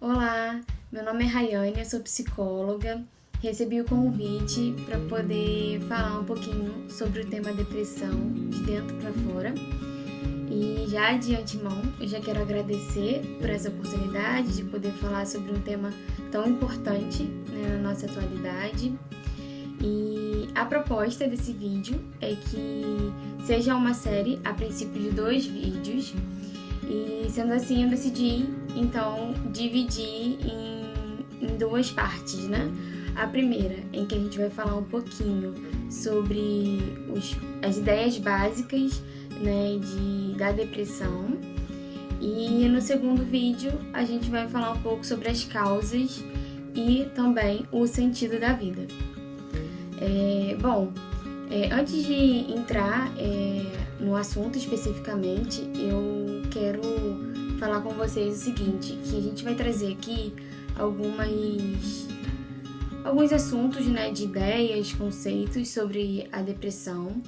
Olá, meu nome é Rayane, eu sou psicóloga. Recebi o convite para poder falar um pouquinho sobre o tema depressão, de dentro para fora. E já de antemão, eu já quero agradecer por essa oportunidade de poder falar sobre um tema tão importante, né, na nossa atualidade. E a proposta desse vídeo é que seja uma série, a princípio de 2 vídeos, e sendo assim eu decidi então dividir em 2 partes, né? A primeira, em que a gente vai falar um pouquinho sobre as ideias básicas, né, da depressão, e no segundo vídeo a gente vai falar um pouco sobre as causas e também o sentido da vida. Antes de entrar no assunto especificamente, eu quero falar com vocês o seguinte, que a gente vai trazer aqui alguns assuntos, né, de ideias, conceitos sobre a depressão.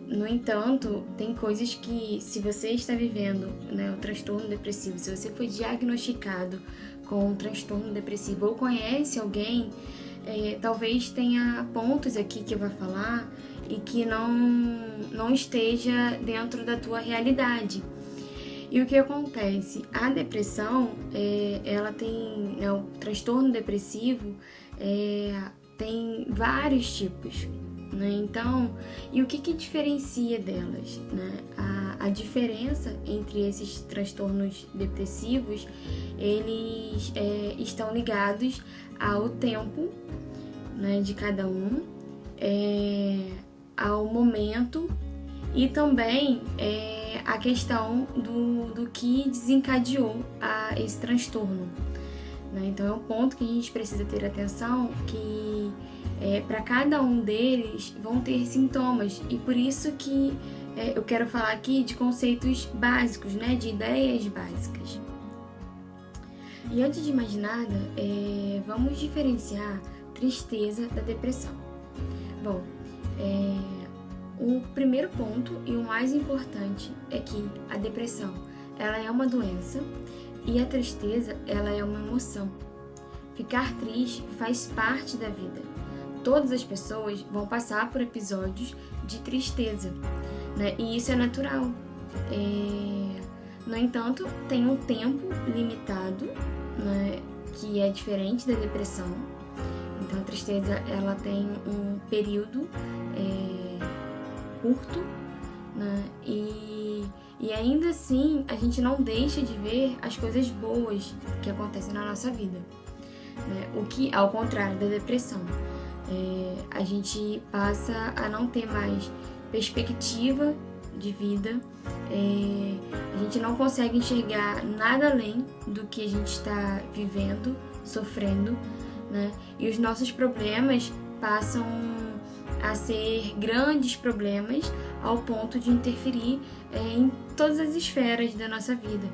No entanto, tem coisas que, se você está vivendo, né, o transtorno depressivo, se você foi diagnosticado com um transtorno depressivo ou conhece alguém, talvez tenha pontos aqui que eu vou falar e que não esteja dentro da tua realidade. E o que acontece? A depressão, ela tem, né, o transtorno depressivo tem vários tipos, né? Então, e o que diferencia delas, né? A diferença entre esses transtornos depressivos, eles estão ligados ao tempo, né, de cada um, ao momento e também a questão do que desencadeou esse transtorno, né? Então é um ponto que a gente precisa ter atenção, que para cada um deles vão ter sintomas, e por isso que eu quero falar aqui de conceitos básicos, né, de ideias básicas. E antes de mais nada, vamos diferenciar tristeza da depressão. Bom, o primeiro ponto e o mais importante é que a depressão, ela é uma doença e a tristeza, ela é uma emoção. Ficar triste faz parte da vida. Todas as pessoas vão passar por episódios de tristeza, né? E isso é natural. No entanto, tem um tempo limitado, né, que é diferente da depressão. Então, a tristeza, ela tem um período curto, né? E ainda assim, a gente não deixa de ver as coisas boas que acontecem na nossa vida, né? O que, ao contrário da depressão, a gente passa a não ter mais perspectiva de vida, a gente não consegue enxergar nada além do que a gente está vivendo, sofrendo, né? E os nossos problemas passam a ser grandes problemas ao ponto de interferir em todas as esferas da nossa vida.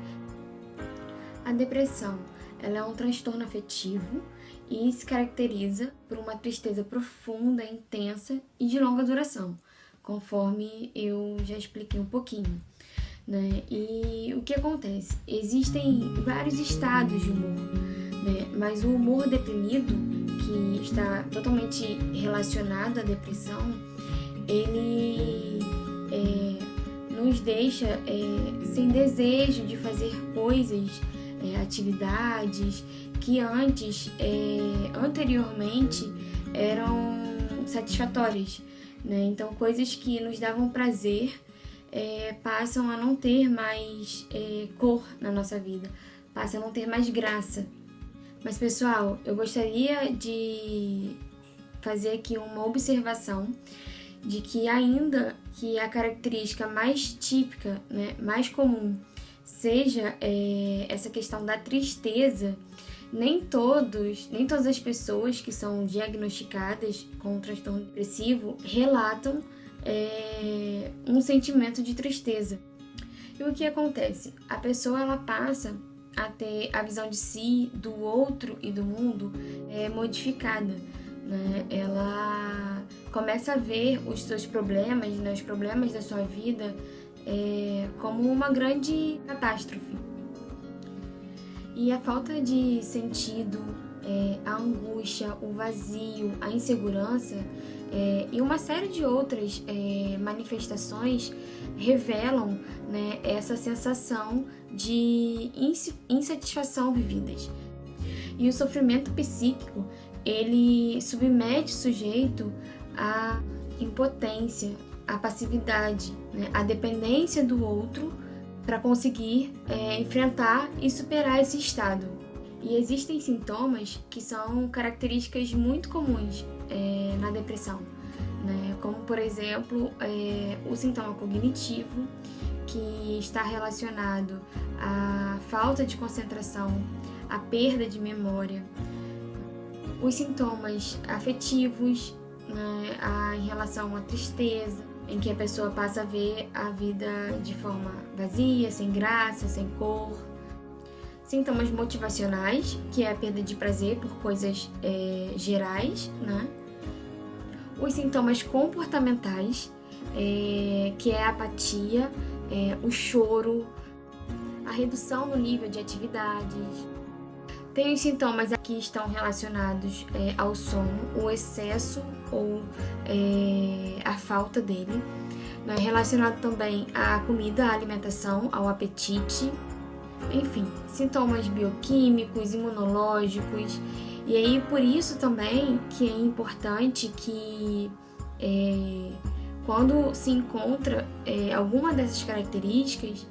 A depressão, ela é um transtorno afetivo e se caracteriza por uma tristeza profunda, intensa e de longa duração, conforme eu já expliquei um pouquinho, né? E o que acontece? Existem vários estados de humor, né? Mas o humor deprimido, que está totalmente relacionado à depressão, ele nos deixa sem desejo de fazer coisas, atividades que anteriormente eram satisfatórias, né? Então, coisas que nos davam prazer passam a não ter mais cor na nossa vida, passam a não ter mais graça. Mas, pessoal, eu gostaria de fazer aqui uma observação de que, ainda que a característica mais típica, né, mais comum, seja essa questão da tristeza, nem todas as pessoas que são diagnosticadas com um transtorno depressivo relatam um sentimento de tristeza. E o que acontece? A pessoa, ela passa a ter a visão de si, do outro e do mundo modificada, né? Ela começa a ver os seus problemas, né, os problemas da sua vida, como uma grande catástrofe. E a falta de sentido, a angústia, o vazio, a insegurança e uma série de outras manifestações revelam, né, essa sensação de insatisfação vividas. E o sofrimento psíquico, ele submete o sujeito à impotência, à passividade, né, à dependência do outro para conseguir enfrentar e superar esse estado. E existem sintomas que são características muito comuns na depressão, né? Como, por exemplo, o sintoma cognitivo, que está relacionado à falta de concentração, à perda de memória, os sintomas afetivos, né, em relação à tristeza, em que a pessoa passa a ver a vida de forma vazia, sem graça, sem cor. Sintomas motivacionais, que é a perda de prazer por coisas gerais, né? Os sintomas comportamentais, que é a apatia, o choro, a redução no nível de atividades. Tem os sintomas que estão relacionados ao sono, o excesso ou a falta dele, né? Relacionado também à comida, à alimentação, ao apetite. Enfim, sintomas bioquímicos, imunológicos. E aí, por isso também que é importante que quando se encontra alguma dessas características,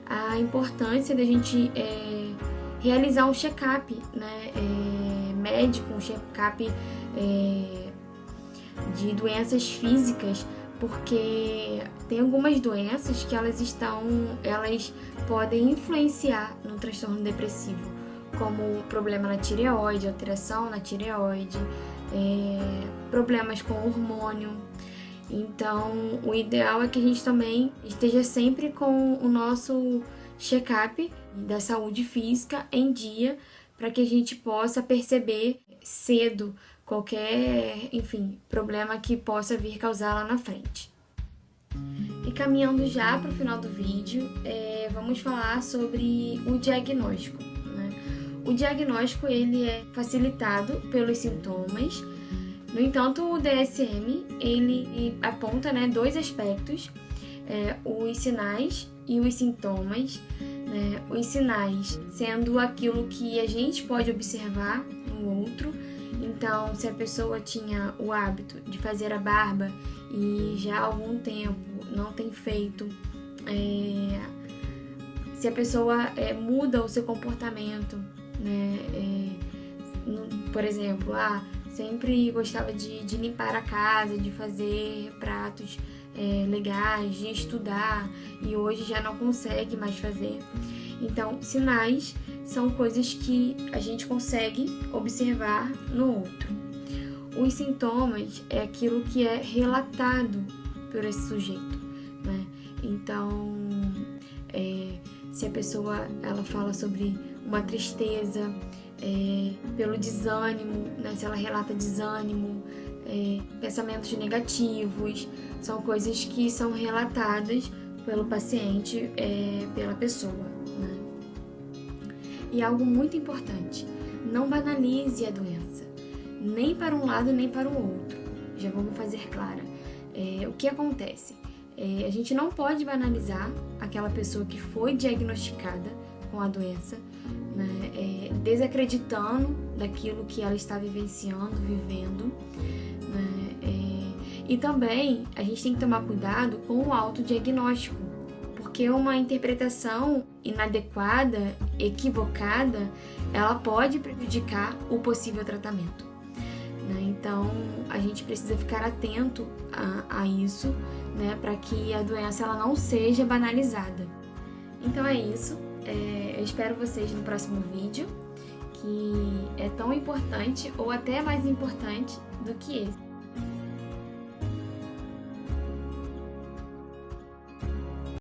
a importância da gente realizar um check-up, né, médico, um check-up de doenças físicas, porque tem algumas doenças que elas podem influenciar no transtorno depressivo, como problema na tireoide, alteração na tireoide, problemas com hormônio. Então, o ideal é que a gente também esteja sempre com o nosso check-up da saúde física em dia, para que a gente possa perceber cedo qualquer, problema que possa vir causar lá na frente. E caminhando já para o final do vídeo, vamos falar sobre o diagnóstico, né? O diagnóstico, ele é facilitado pelos sintomas. No entanto, o DSM, ele aponta, né, dois aspectos, os sinais e os sintomas, né? Os sinais sendo aquilo que a gente pode observar no outro. Então, se a pessoa tinha o hábito de fazer a barba e já há algum tempo não tem feito, se a pessoa muda o seu comportamento, né? Por exemplo, sempre gostava de limpar a casa, de fazer pratos legais, de estudar, e hoje já não consegue mais fazer. Então, sinais são coisas que a gente consegue observar no outro. Os sintomas é aquilo que é relatado por esse sujeito, né? Então, se a pessoa ela fala sobre uma tristeza, pelo desânimo, né? Se ela relata desânimo, pensamentos negativos, são coisas que são relatadas pelo paciente, pela pessoa, né? E algo muito importante, não banalize a doença, nem para um lado nem para o outro. Já vamos fazer clara. O que acontece? A gente não pode banalizar aquela pessoa que foi diagnosticada com a doença, né? Desacreditando daquilo que ela está vivenciando, vivendo, né? E também a gente tem que tomar cuidado com o autodiagnóstico, porque uma interpretação inadequada, equivocada, ela pode prejudicar o possível tratamento, né? Então, a gente precisa ficar atento a isso, né, para que a doença ela não seja banalizada. Então é isso, eu espero vocês no próximo vídeo, que é tão importante ou até mais importante do que esse.